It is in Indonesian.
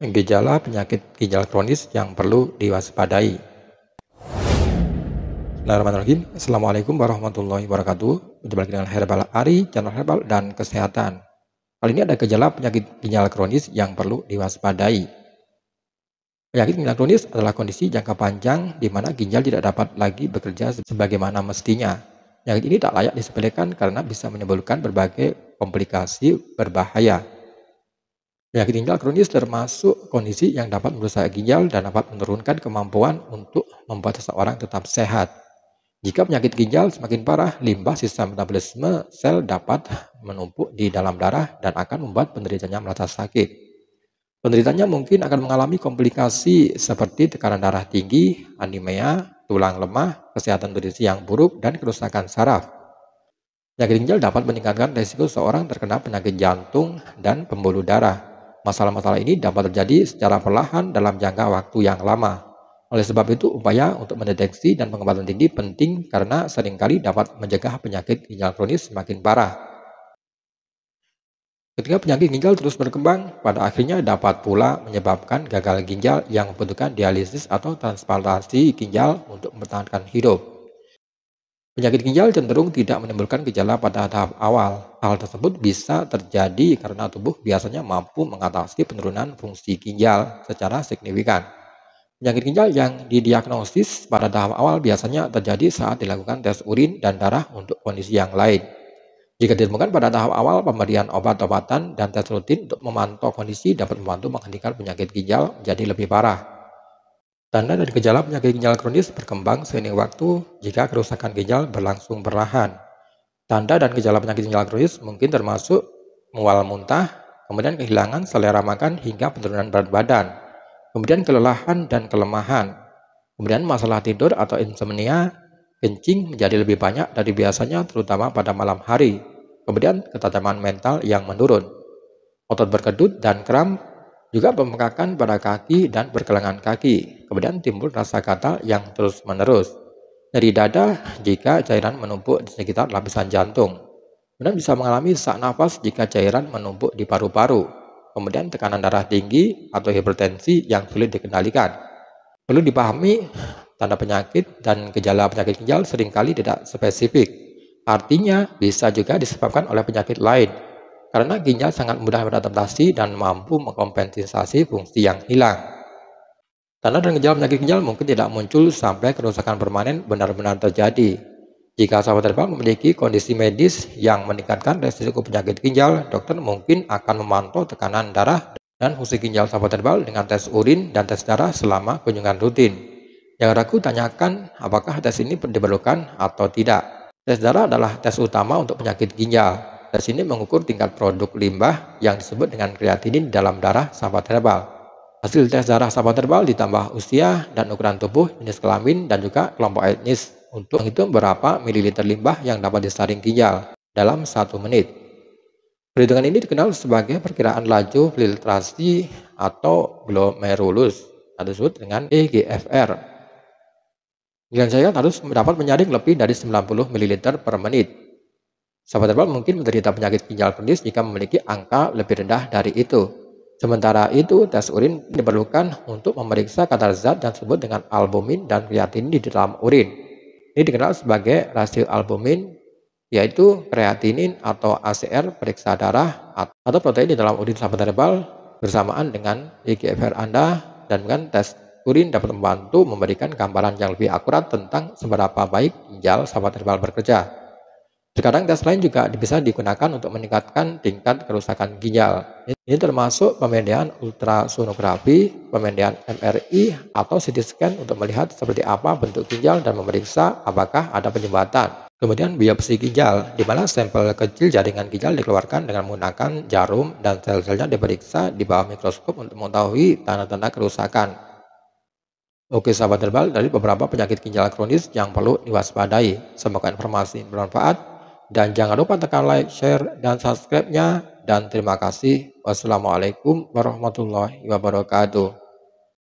Gejala penyakit ginjal kronis yang perlu diwaspadai. Bismillahirrahmanirrahim. Assalamualaikum warahmatullahi wabarakatuh. Jumpa lagi dengan Herbal Ari, channel herbal dan kesehatan. Kali ini ada gejala penyakit ginjal kronis yang perlu diwaspadai. Penyakit ginjal kronis adalah kondisi jangka panjang di mana ginjal tidak dapat lagi bekerja sebagaimana mestinya. Penyakit ini tak layak disepelekan karena bisa menimbulkan berbagai komplikasi berbahaya. Penyakit ginjal kronis termasuk kondisi yang dapat merusak ginjal dan dapat menurunkan kemampuan untuk membuat seseorang tetap sehat. Jika penyakit ginjal semakin parah, limbah sisa metabolisme sel dapat menumpuk di dalam darah dan akan membuat penderitanya merasa sakit. Penderitanya mungkin akan mengalami komplikasi seperti tekanan darah tinggi, anemia, tulang lemah, kesehatan nutrisi yang buruk, dan kerusakan saraf. Penyakit ginjal dapat meningkatkan risiko seorang terkena penyakit jantung dan pembuluh darah. Masalah-masalah ini dapat terjadi secara perlahan dalam jangka waktu yang lama. Oleh sebab itu, upaya untuk mendeteksi dan pengobatan dini penting karena seringkali dapat mencegah penyakit ginjal kronis semakin parah. Ketika penyakit ginjal terus berkembang, pada akhirnya dapat pula menyebabkan gagal ginjal yang membutuhkan dialisis atau transplantasi ginjal untuk mempertahankan hidup. Penyakit ginjal cenderung tidak menimbulkan gejala pada tahap awal. Hal tersebut bisa terjadi karena tubuh biasanya mampu mengatasi penurunan fungsi ginjal secara signifikan. Penyakit ginjal yang didiagnosis pada tahap awal biasanya terjadi saat dilakukan tes urin dan darah untuk kondisi yang lain. Jika ditemukan pada tahap awal, pemberian obat-obatan dan tes rutin untuk memantau kondisi dapat membantu menghentikan penyakit ginjal menjadi lebih parah. Tanda dan gejala penyakit ginjal kronis berkembang seiring waktu jika kerusakan ginjal berlangsung perlahan. Tanda dan gejala penyakit ginjal kronis mungkin termasuk mual muntah, kemudian kehilangan selera makan hingga penurunan berat badan, kemudian kelelahan dan kelemahan, kemudian masalah tidur atau insomnia, kencing menjadi lebih banyak dari biasanya terutama pada malam hari, kemudian ketajaman mental yang menurun, otot berkedut dan kram, juga pembengkakan pada kaki dan pergelangan kaki, kemudian timbul rasa gatal yang terus-menerus, nyeri dada jika cairan menumpuk di sekitar lapisan jantung, kemudian bisa mengalami sesak nafas jika cairan menumpuk di paru-paru, kemudian tekanan darah tinggi atau hipertensi yang sulit dikendalikan. Perlu dipahami, tanda penyakit dan gejala penyakit ginjal seringkali tidak spesifik, artinya bisa juga disebabkan oleh penyakit lain. Karena ginjal sangat mudah beradaptasi dan mampu mengkompensasi fungsi yang hilang. Tanda dan gejala penyakit ginjal mungkin tidak muncul sampai kerusakan permanen benar-benar terjadi. Jika sahabat herbal memiliki kondisi medis yang meningkatkan risiko penyakit ginjal, dokter mungkin akan memantau tekanan darah dan fungsi ginjal sahabat herbal dengan tes urin dan tes darah selama kunjungan rutin. Jangan ragu tanyakan apakah tes ini diperlukan atau tidak. Tes darah adalah tes utama untuk penyakit ginjal. Tes ini mengukur tingkat produk limbah yang disebut dengan kreatinin dalam darah sahabat herbal. Hasil tes darah sahabat herbal ditambah usia dan ukuran tubuh, jenis kelamin, dan juga kelompok etnis untuk menghitung berapa mililiter limbah yang dapat disaring ginjal dalam 1 menit. Perhitungan ini dikenal sebagai perkiraan laju filtrasi atau glomerulus atau disebut dengan EGFR. Ginjal cairan harus dapat menyaring lebih dari 90 ml per menit. Sahabat herbal mungkin menderita penyakit ginjal kronis jika memiliki angka lebih rendah dari itu. Sementara itu, tes urin diperlukan untuk memeriksa kadar zat yang disebut dengan albumin dan kreatinin di dalam urin. Ini dikenal sebagai rasio albumin, yaitu kreatinin atau ACR periksa darah atau protein di dalam urin sahabat herbal bersamaan dengan EGFR Anda, dan dengan tes urin dapat membantu memberikan gambaran yang lebih akurat tentang seberapa baik ginjal sahabat herbal bekerja. Terkadang tes lain juga bisa digunakan untuk meningkatkan tingkat kerusakan ginjal. Ini termasuk pemediaan ultrasonografi, pemediaan MRI, atau CT scan untuk melihat seperti apa bentuk ginjal dan memeriksa apakah ada penyumbatan. Kemudian biopsi ginjal, di mana sampel kecil jaringan ginjal dikeluarkan dengan menggunakan jarum dan sel-selnya diperiksa di bawah mikroskop untuk mengetahui tanda-tanda kerusakan. Oke sahabat herbal, dari beberapa penyakit ginjal kronis yang perlu diwaspadai. Semoga informasi bermanfaat. Dan jangan lupa tekan like, share, dan subscribe-nya. Dan terima kasih. Wassalamualaikum warahmatullahi wabarakatuh.